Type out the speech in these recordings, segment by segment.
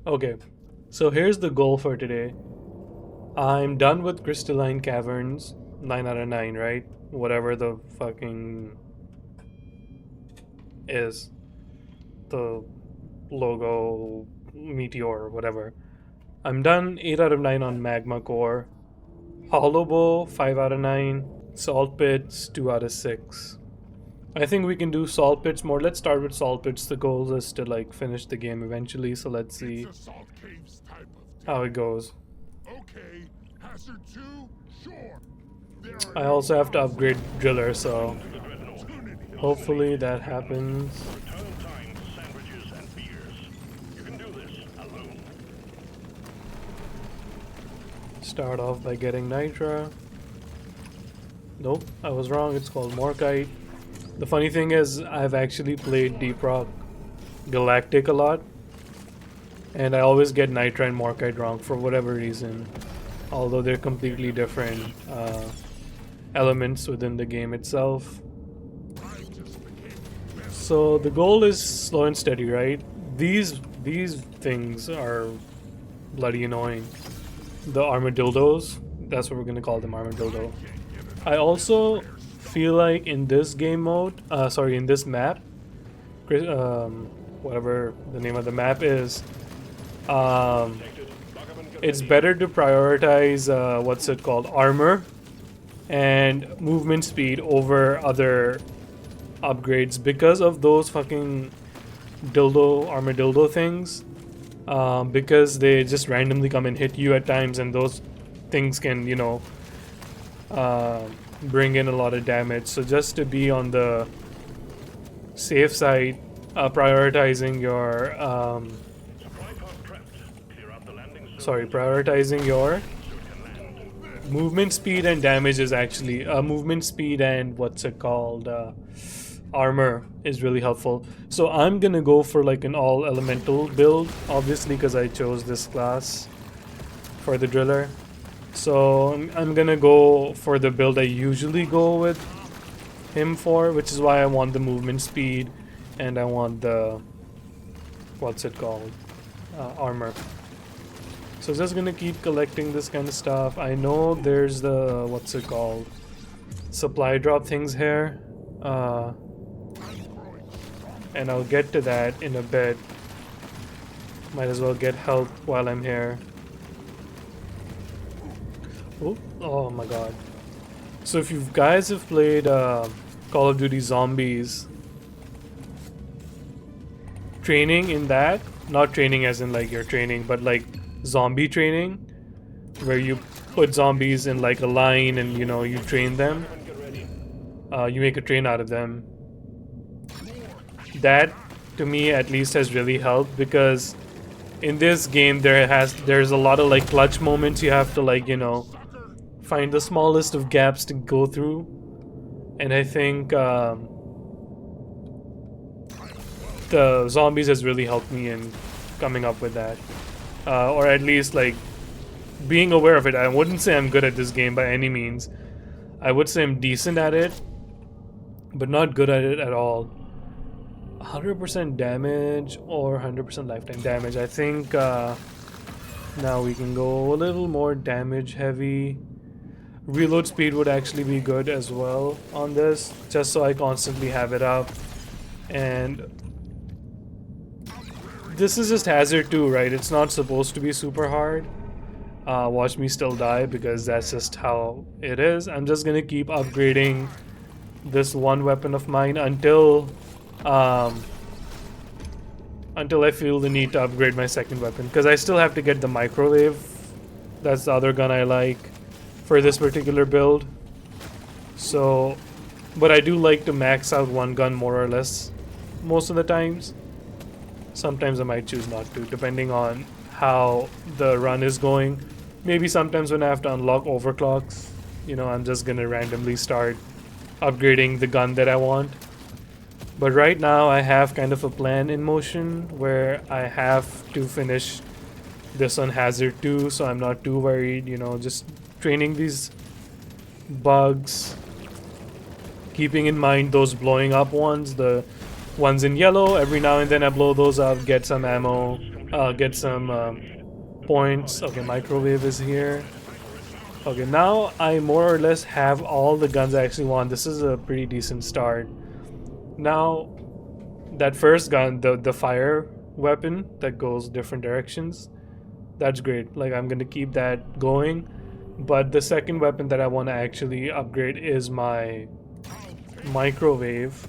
Okay, so here's the goal for today. I'm done with Crystalline Caverns, 9 out of 9, right? Whatever the fucking is. The logo, meteor, whatever. I'm done 8 out of 9 on Magma Core. Hollow Bow, 5 out of 9. Salt Pits, 2 out of 6. I think we can do Salt Pits more. Let's start with Salt Pits. The goal is to like finish the game eventually, so let's see how it goes. Okay, Hazard 2, sure. I also have to upgrade Driller, so hopefully that happens. Start off by getting Nitra. Nope, I was wrong. It's called Morkite. The funny thing is, I've actually played Deep Rock Galactic a lot, and I always get Nitra and Morkite wrong for whatever reason, although they're completely different elements within the game itself. So the goal is slow and steady, right? These things are bloody annoying. The armadillos, that's what we're gonna call them, armadillo. I also feel like in this game mode, in this map, whatever the name of the map is, it's better to prioritize what's it called, armor and movement speed over other upgrades because of those fucking armadillo things. Because they just randomly come and hit you at times, and those things can, bring in a lot of damage. So just to be on the safe side, prioritizing your movement speed and damage is actually movement speed and what's it called, armor is really helpful. So I'm gonna go for like an all elemental build, obviously, because I chose this class for the driller. So I'm gonna go for the build I usually go with him for, which is why I want the movement speed and I want the what's it called, armor. So just gonna keep collecting this kind of stuff. I know there's the what's it called, supply drop things here, and I'll get to that in a bit. Might as well get help while I'm here. Oh my god. So if you guys have played Call of Duty Zombies, training in that, not training as in like you're training, but like zombie training, where you put zombies in like a line and you train them, you make a train out of them. That to me at least has really helped, because in this game there's a lot of like clutch moments. You have to like find the smallest of gaps to go through, and I think the zombies has really helped me in coming up with that, or at least like being aware of it. I wouldn't say I'm good at this game by any means. I would say I'm decent at it, but not good at it at all. 100% damage or 100% lifetime damage. I think now we can go a little more damage heavy. Reload speed would actually be good as well on this, just so I constantly have it up. And this is just Hazard 2, right? It's not supposed to be super hard. Watch me still die, because that's just how it is. I'm just gonna keep upgrading this one weapon of mine until I feel the need to upgrade my second weapon, because I still have to get the microwave. That's the other gun I like for this particular build. So, but I do like to max out one gun more or less most of the times. Sometimes I might choose not to, depending on how the run is going. Maybe sometimes when I have to unlock overclocks, I'm just gonna randomly start upgrading the gun that I want. But right now I have kind of a plan in motion where I have to finish this on Hazard 2, so I'm not too worried, just training these bugs, keeping in mind those blowing up ones, the ones in yellow. Every now and then I blow those up, get some ammo, get some points. Okay, microwave is here. Okay, now I more or less have all the guns I actually want. This is a pretty decent start. Now, that first gun, the fire weapon that goes different directions, that's great. Like, I'm gonna keep that going. But the second weapon that I want to actually upgrade is my microwave.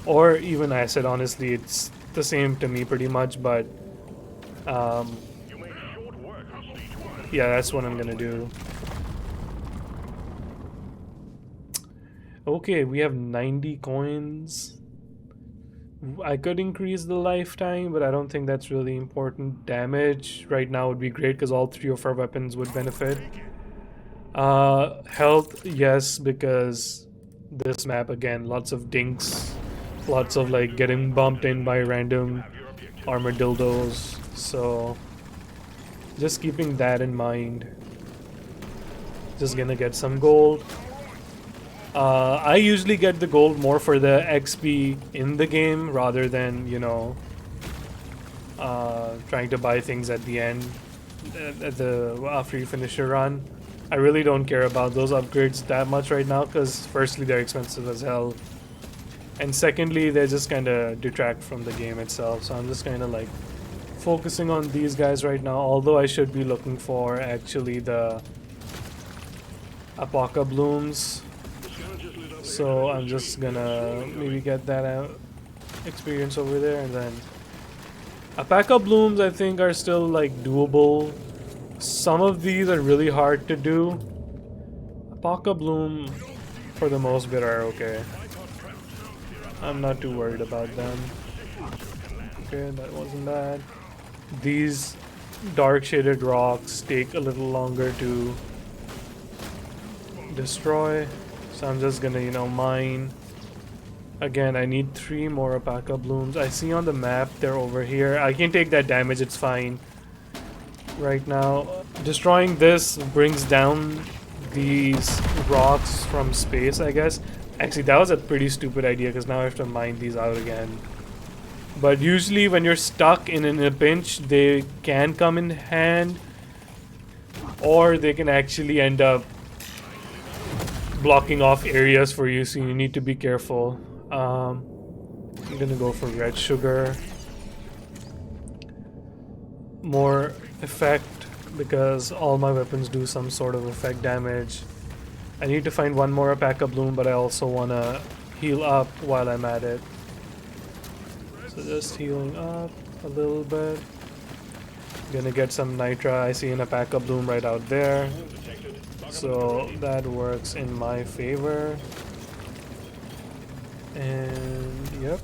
Or even acid, honestly, it's the same to me pretty much, but yeah, that's what I'm gonna do. Okay, we have 90 coins. I could increase the lifetime, but I don't think that's really important. Damage right now would be great because all three of our weapons would benefit. Health, yes, because this map, again, lots of dinks, lots of like getting bumped in by random armor dildos, so just keeping that in mind. Just gonna get some gold. I usually get the gold more for the XP in the game rather than, you know, trying to buy things at the end, after you finish your run. I really don't care about those upgrades that much right now because firstly they're expensive as hell, and secondly they just kind of detract from the game itself. So I'm just kind of like focusing on these guys right now. Although I should be looking for actually the Apoca Blooms. So I'm just gonna maybe get that experience over there, and then Apoca Blooms I think are still like doable. Some of these are really hard to do. Apoca Bloom for the most bit are okay. I'm not too worried about them. Okay, that wasn't bad. These dark shaded rocks take a little longer to destroy. So I'm just gonna, you know, mine. Again, I need 3 more Apoca Blooms. I see on the map they're over here. I can take that damage, it's fine. Right now, destroying this brings down these rocks from space, I guess. Actually, that was a pretty stupid idea because now I have to mine these out again. But usually when you're stuck in a pinch, they can come in hand, or they can actually end up blocking off areas for you, so you need to be careful. I'm gonna go for red sugar. More effect because all my weapons do some sort of effect damage. I need to find one more Apoca Bloom, but I also want to heal up while I'm at it. So just healing up a little bit. Gonna get some Nitra. I see an Apoca Bloom right out there. So that works in my favor. And yep.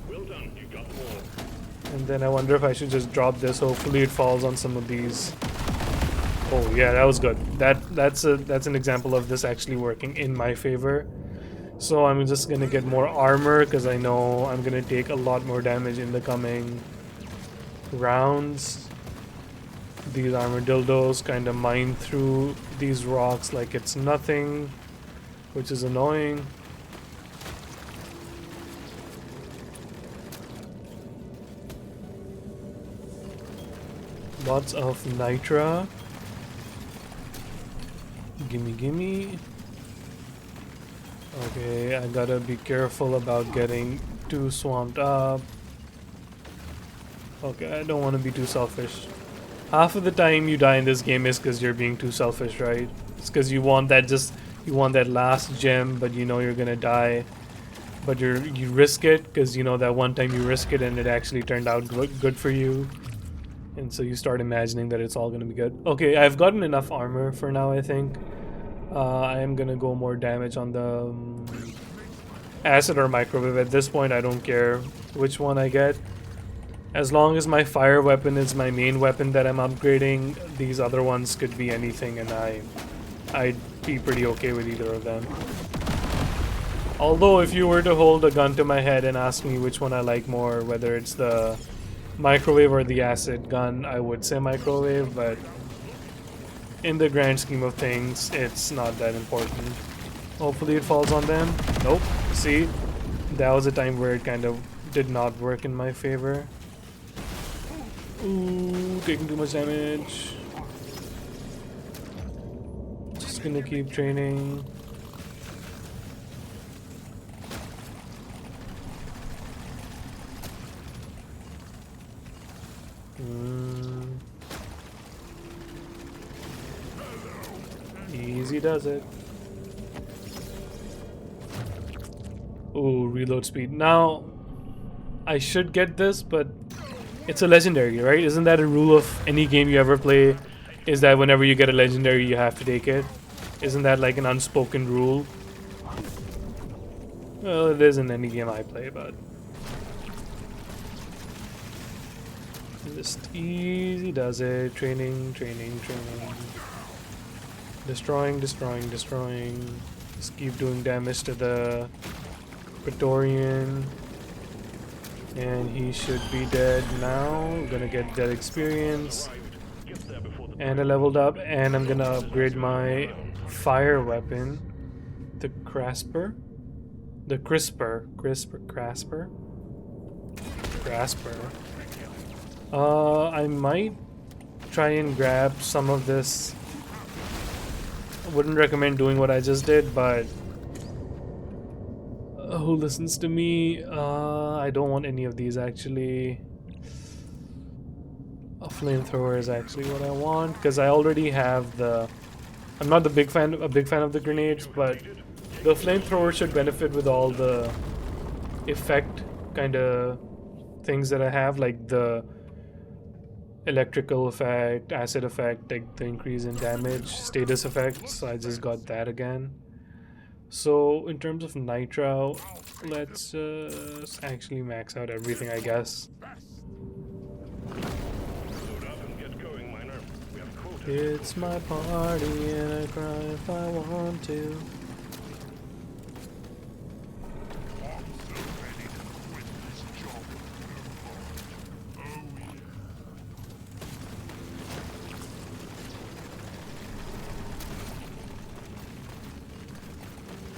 And then I wonder if I should just drop this. Hopefully it falls on some of these. Oh yeah, that was good. That's an example of this actually working in my favor. So I'm just gonna get more armor because I know I'm gonna take a lot more damage in the coming rounds. These armor dildos kind of mine through these rocks like it's nothing, which is annoying. Lots of Nitra. Gimme. Okay, I gotta be careful about getting too swamped up. Okay, I don't want to be too selfish. Half of the time you die in this game is because you're being too selfish, right? It's because you want that last gem, but you know you're gonna die. But you risk it because you know that one time you risk it and it actually turned out good for you. And so you start imagining that it's all gonna be good. Okay, I've gotten enough armor for now, I think. I am gonna go more damage on the acid or microwave. At this point, I don't care which one I get. As long as my fire weapon is my main weapon that I'm upgrading, these other ones could be anything, and I'd be pretty okay with either of them. Although if you were to hold a gun to my head and ask me which one I like more, whether it's the microwave or the acid gun, I would say microwave, but in the grand scheme of things, it's not that important. Hopefully it falls on them. Nope. See? That was a time where it kind of did not work in my favor. Ooh, taking too much damage. Just gonna keep training. Easy does it. Ooh, reload speed. Now, I should get this, but it's a legendary, right? Isn't that a rule of any game you ever play? Is that whenever you get a legendary, you have to take it? Isn't that like an unspoken rule? Well, it is in any game I play, but just easy does it. Training, training, training. Destroying, destroying, destroying. Just keep doing damage to the Praetorian. And he should be dead now. I'm gonna get that experience. And I leveled up, and I'm gonna upgrade my fire weapon. The Crasper? The Crisper. Crasper? I might try and grab some of this. I wouldn't recommend doing what I just did, but who listens to me? I don't want any of these actually. A flamethrower is actually what I want because I already have the. I'm not a big fan of the grenades, but the flamethrower should benefit with all the effect kind of things that I have, like the electrical effect, acid effect, like the increase in damage, status effects. So I just got that again. So in terms of nitro, let's actually max out everything, I guess. It's my party and I cry if I want to.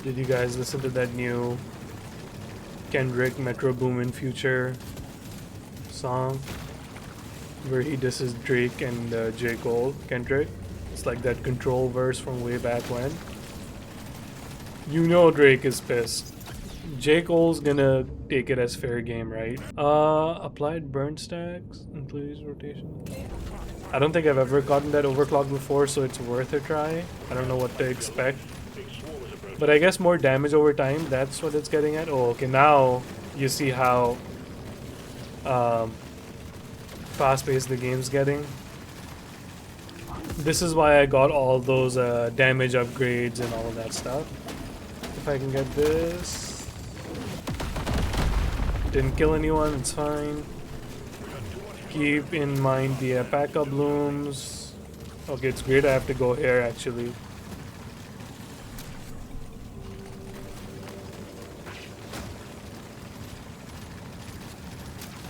Did you guys listen to that new Kendrick Metro Boomin Future song where he disses Drake and J. Cole? Kendrick? It's like that Control verse from way back when. You know Drake is pissed. J. Cole's gonna take it as fair game, right? Applied burn stacks, increase rotation. I don't think I've ever gotten that overclock before, so it's worth a try. I don't know what to expect. But I guess more damage over time, that's what it's getting at. Oh, okay, now you see how fast-paced the game's getting. This is why I got all those damage upgrades and all of that stuff. If I can get this. Didn't kill anyone, it's fine. Keep in mind the alpaca blooms. Okay, it's great I have to go here actually.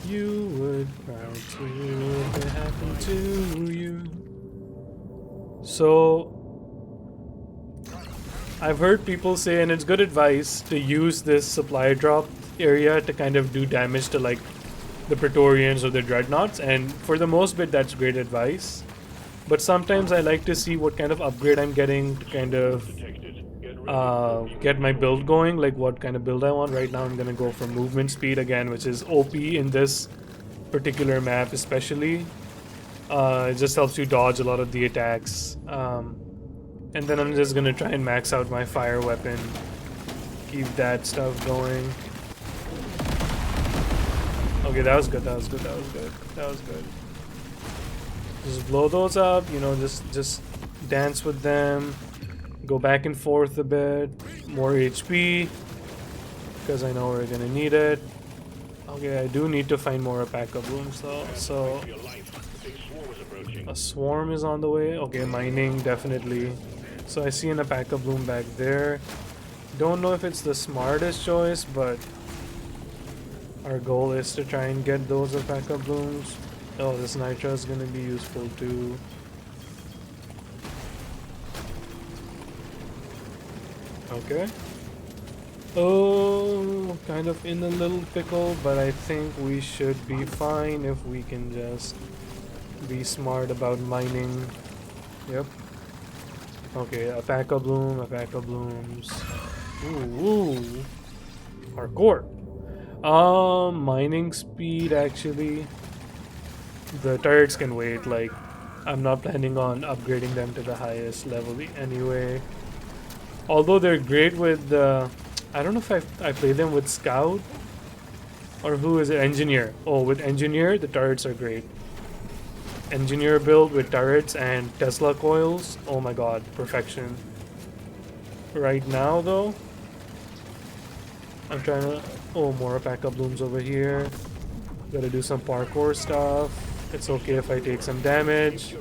You would cry too if it happened to you. So, I've heard people say, and it's good advice, to use this supply drop area to kind of do damage to like the Praetorians or the Dreadnoughts, and for the most bit that's great advice. But sometimes I like to see what kind of upgrade I'm getting to kind of get my build going, like what kind of build I want. Right now I'm gonna go for movement speed again, which is OP in this particular map especially. It just helps you dodge a lot of the attacks. And then I'm just gonna try and max out my fire weapon. Keep that stuff going. Okay, that was good, that was good, that was good, that was good. Just blow those up, you know, just dance with them. Go back and forth a bit. More HP. Because I know we're gonna need it. Okay, I do need to find more alpaca blooms though. So a swarm is on the way. Okay, mining definitely. So I see an alpaca bloom back there. Don't know if it's the smartest choice, but our goal is to try and get those alpaca blooms. Oh, this nitro is gonna be useful too. Okay. Oh, kind of in a little pickle, but I think we should be fine if we can just Be smart about mining. Yep. Okay, a pack of bloom, a pack of blooms. Ooh. Hardcore. Mining speed actually. The turrets can wait, like I'm not planning on upgrading them to the highest level anyway. Although they're great with I don't know if I play them with Scout or who is it? Engineer. Oh, with Engineer the turrets are great. Engineer build with turrets and Tesla coils. Oh my god, perfection. Right now though, I'm trying to oh more pack of blooms over here. Gotta do some parkour stuff. It's okay if I take some damage.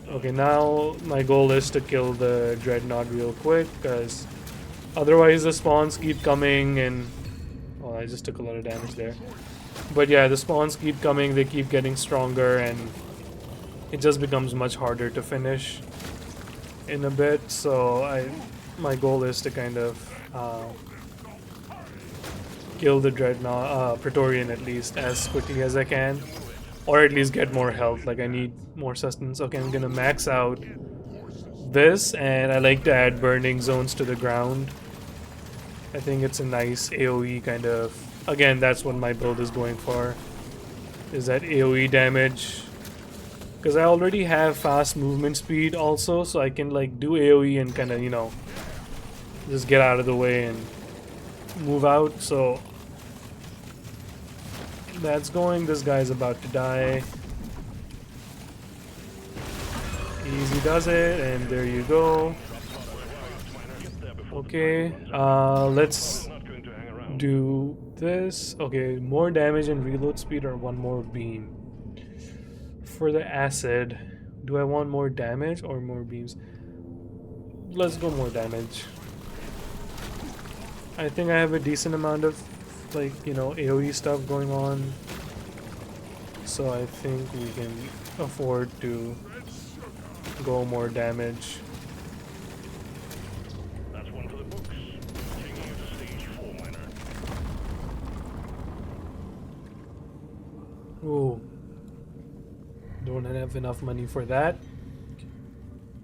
Okay, now my goal is to kill the Dreadnought real quick, because otherwise the spawns keep coming and... Oh, I just took a lot of damage there. But yeah, the spawns keep coming, they keep getting stronger, and it just becomes much harder to finish in a bit. So my goal is to kind of kill the Dreadnought, Praetorian at least, as quickly as I can. Or at least get more health, like I need more sustenance. Okay, I'm gonna max out this, and I like to add burning zones to the ground. I think it's a nice AoE kind of... Again, that's what my build is going for, is that AoE damage. Because I already have fast movement speed also, so I can like do AoE and kind of, you know, just get out of the way and move out. So that's going. This guy's about to die. Easy does it, and there you go. Okay, let's do this. Okay, more damage and reload speed or one more beam. For the acid, do I want more damage or more beams? Let's go more damage. I think I have a decent amount of, like, you know, AoE stuff going on, so I think we can afford to go more damage. That's one for the books. Taking you to stage 4, miner. Ooh, don't have enough money for that.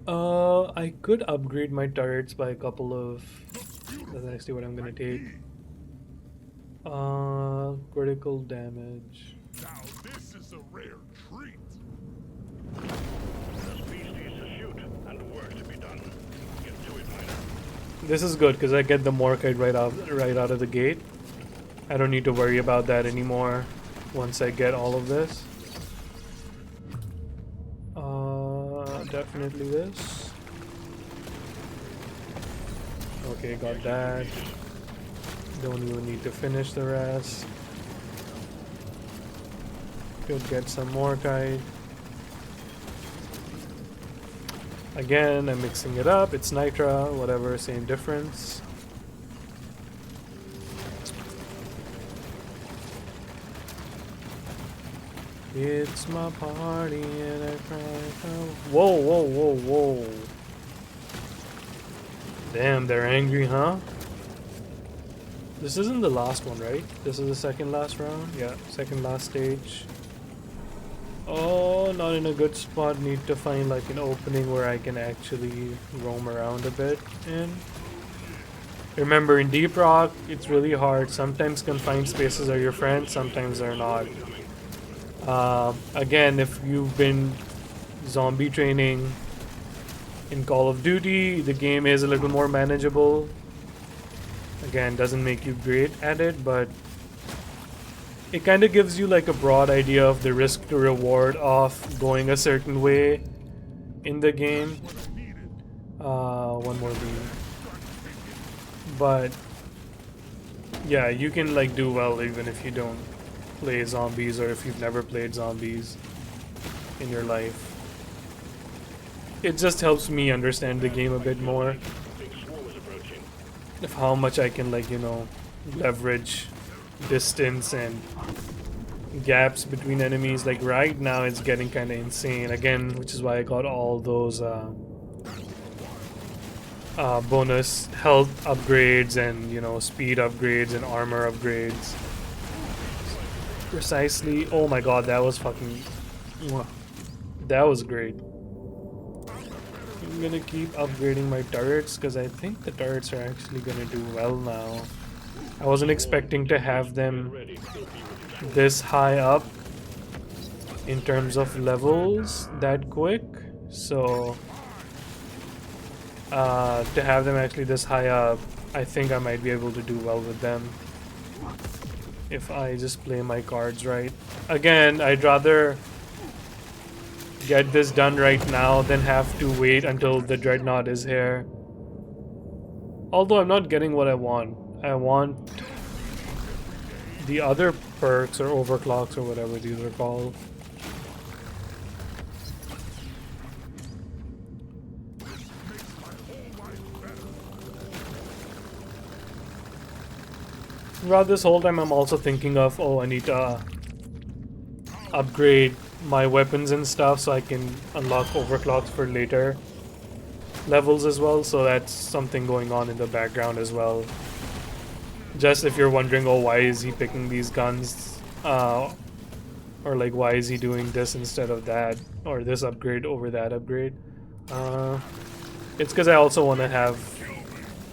I could upgrade my turrets by a couple of... That's actually what I'm gonna take. Critical damage. Now this is a rare treat. There's beasties to shoot and work to be done. Get to it, miner. This is good because I get the Morkite right out of the gate. I don't need to worry about that anymore once I get all of this. Definitely this. Okay, got that. Don't even need to finish the rest. Could get some Morkite. Again, I'm mixing it up. It's Nitra, whatever, same difference. It's my party and I cry. Whoa, whoa, whoa, whoa. Damn, they're angry, huh? This isn't the last one, right? This is the second last round? Yeah, second last stage. Oh, not in a good spot. Need to find like an opening where I can actually roam around a bit. And remember, in Deep Rock, it's really hard. Sometimes confined spaces are your friend, sometimes they're not. Again, if you've been zombie training in Call of Duty, the game is a little more manageable. Again, doesn't make you great at it, but it kind of gives you like a broad idea of the risk to reward of going a certain way in the game. One more beam. But yeah, you can like do well even if you don't play zombies or if you've never played zombies in your life. It just helps me understand the game a bit more. Big swarm is approaching. Of how much I can, like, you know, leverage distance and gaps between enemies. Like right now it's getting kind of insane again, which is why I got all those bonus health upgrades and, you know, speed upgrades and armor upgrades. Precisely. Oh my god, that was fucking That was great. I'm gonna keep upgrading my turrets because I think the turrets are actually gonna do well now. I wasn't expecting to have them this high up in terms of levels that quick, so to have them actually this high up, I think I might be able to do well with them if I just play my cards right. Again, I'd rather get this done right now than have to wait until the Dreadnought is here. Although I'm not getting what I want. I want the other perks or overclocks or whatever these are called. Throughout this whole time I'm also thinking of, oh, I need to upgrade my weapons and stuff so I can unlock overclocks for later levels as well, so that's something going on in the background as well. Just if you're wondering, oh, why is he picking these guns, or like why is he doing this instead of that, or this upgrade over that upgrade, it's because I also want to have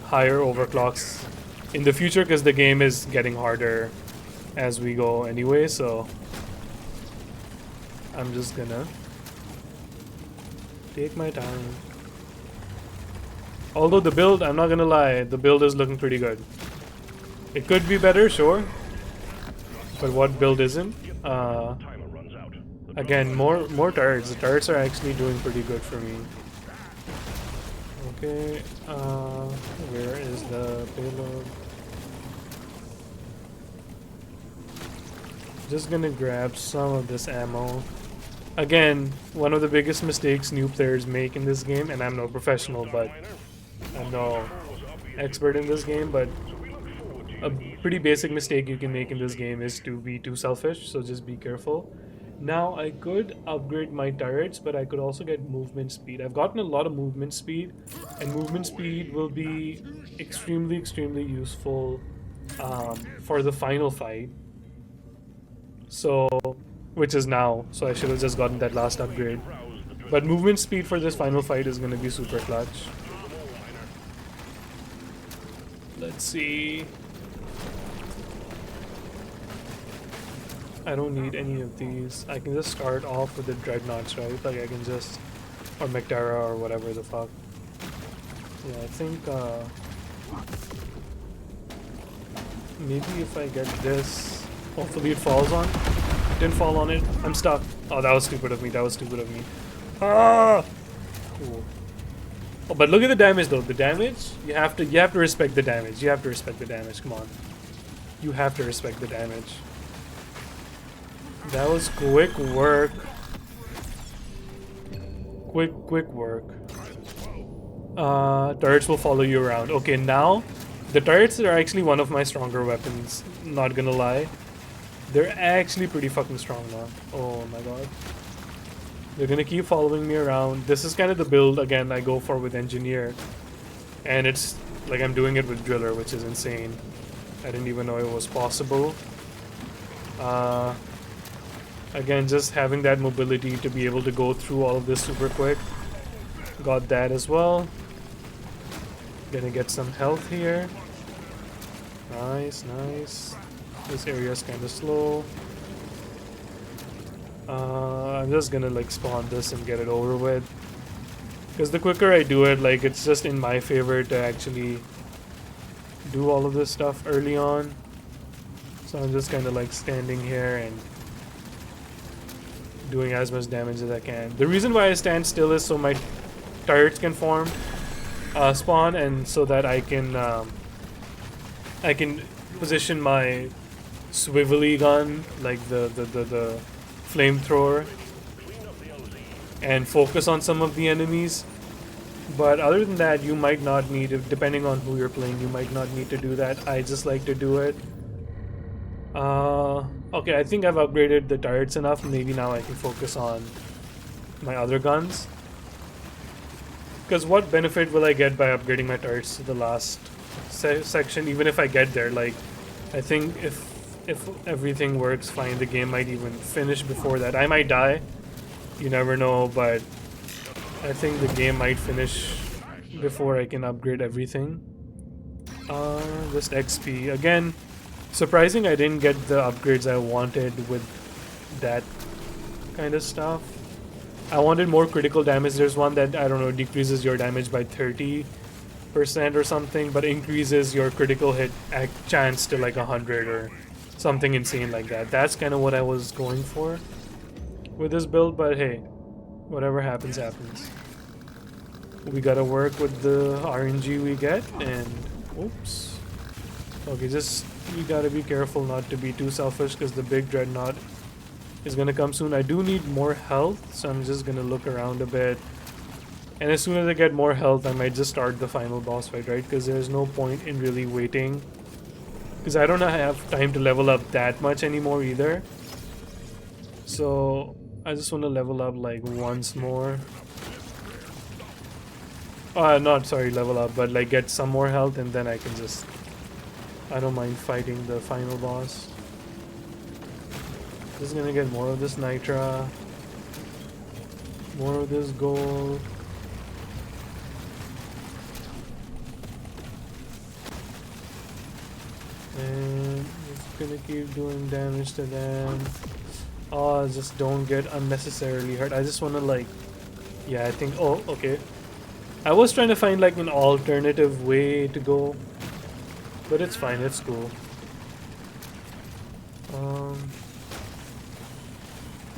higher overclocks in the future because the game is getting harder as we go anyway, so I'm just gonna take my time. Although the build, I'm not gonna lie, the build is looking pretty good. It could be better, sure, but what build isn't? Again, more turrets. The turrets are actually doing pretty good for me. Okay, where is the payload? Just gonna grab some of this ammo. Again, one of the biggest mistakes new players make in this game, and I'm no professional, but I'm no expert in this game, but a pretty basic mistake you can make in this game is to be too selfish, so just be careful. Now, I could upgrade my turrets, but I could also get movement speed. I've gotten a lot of movement speed, and movement speed will be extremely useful for the final fight. So, which is now, so I should have just gotten that last upgrade. But movement speed for this final fight is going to be super clutch. Let's see. I don't need any of these. I can just start off with the Dreadnoughts, right? Like I can just, or Mectera or whatever the fuck. Yeah, I think maybe if I get this, hopefully it falls on. Didn't fall on it. I'm stuck. Oh, that was stupid of me. That was stupid of me. Ah! Cool. Oh, but look at the damage though. The damage, you have to respect the damage. You have to respect the damage. Come on. You have to respect the damage. That was quick work. Quick work. Turrets will follow you around. Okay, now the turrets are actually one of my stronger weapons. Not gonna lie. They're actually pretty fucking strong now. Oh my god. They're gonna keep following me around. This is kind of the build, again, I go for with Engineer. And it's like I'm doing it with Driller, which is insane. I didn't even know it was possible. Again, just having that mobility to be able to go through all of this super quick. Got that as well. Gonna get some health here. Nice, nice. This area is kind of slow. I'm just gonna like spawn this and get it over with. Because the quicker I do it, like it's just in my favor to actually do all of this stuff early on. So I'm just kind of like standing here and doing as much damage as I can. The reason why I stand still is so my turrets can spawn, and so that I can position my swivelly gun, like the flamethrower, and focus on some of the enemies. But other than that, you might not need, depending on who you're playing, you might not need to do that. I just like to do it. Okay, I think I've upgraded the turrets enough. Maybe now I can focus on my other guns. Because what benefit will I get by upgrading my turrets to the last section, even if I get there? Like, I think if everything works fine, the game might even finish before that. I might die, You never know, but I think the game might finish before I can upgrade everything. Just XP. Again, surprising I didn't get the upgrades I wanted with that kind of stuff. I wanted more critical damage. There's one that, I don't know, decreases your damage by 30% or something, but increases your critical hit chance to like 100 or something insane like that. That's kind of what I was going for with this build, but hey, whatever happens, happens. We gotta work with the RNG we get, and oops. Okay, just you gotta be careful not to be too selfish because the big dreadnought is gonna come soon. I do need more health, so I'm just gonna look around a bit. And as soon as I get more health, I might just start the final boss fight, right? Because there's no point in really waiting. Because I don't have time to level up that much anymore either. So I just want to level up like once more. Not sorry, level up, but like get some more health, and then I can just. I don't mind fighting the final boss. Just gonna get more of this Nitra. More of this gold. And it's gonna keep doing damage to them. Oh, just don't get unnecessarily hurt. I just wanna like, yeah, I think, oh, okay. I was trying to find like an alternative way to go, but it's fine, it's cool.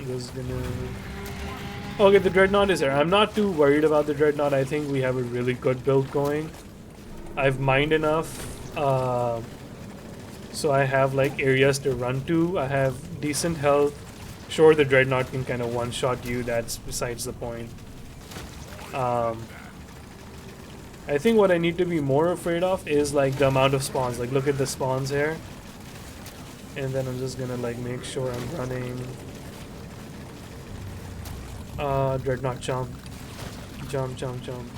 Just gonna, okay, the Dreadnought is there. I'm not too worried about the Dreadnought. I think we have a really good build going. I've mined enough, so I have like areas to run to. I have decent health. Sure, the Dreadnought can kind of one-shot you. That's besides the point. I think what I need to be more afraid of is like the amount of spawns. Like, look at the spawns here. And then I'm just gonna like make sure I'm running. Dreadnought jump. Jump, jump, jump.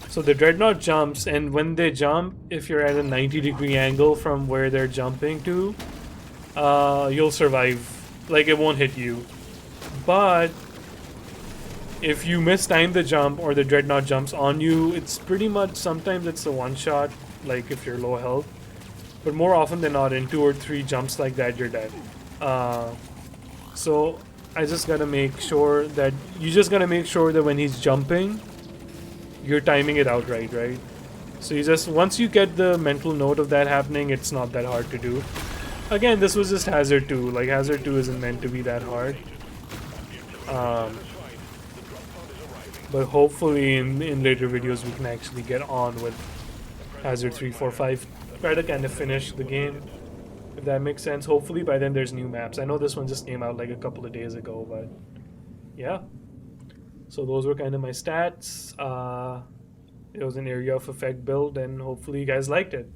So the Dreadnought jumps, and when they jump, if you're at a 90-degree angle from where they're jumping to, you'll survive. Like, it won't hit you. But if you mistime the jump or the Dreadnought jumps on you, it's pretty much, sometimes it's a one-shot, like if you're low health. But more often than not, in 2 or 3 jumps like that, you're dead. So I just gotta make sure that, you just gotta make sure that when he's jumping, you're timing it out right? So you just, once you get the mental note of that happening, it's not that hard to do. Again, this was just Hazard 2. Like, Hazard 2 isn't meant to be that hard. But hopefully in later videos we can actually get on with Hazard 3, 4, 5. Try to kind of finish the game, if that makes sense. Hopefully by then there's new maps. I know this one just came out like a couple of days ago, but yeah. So those were kind of my stats. It was an area of effect build, and hopefully you guys liked it.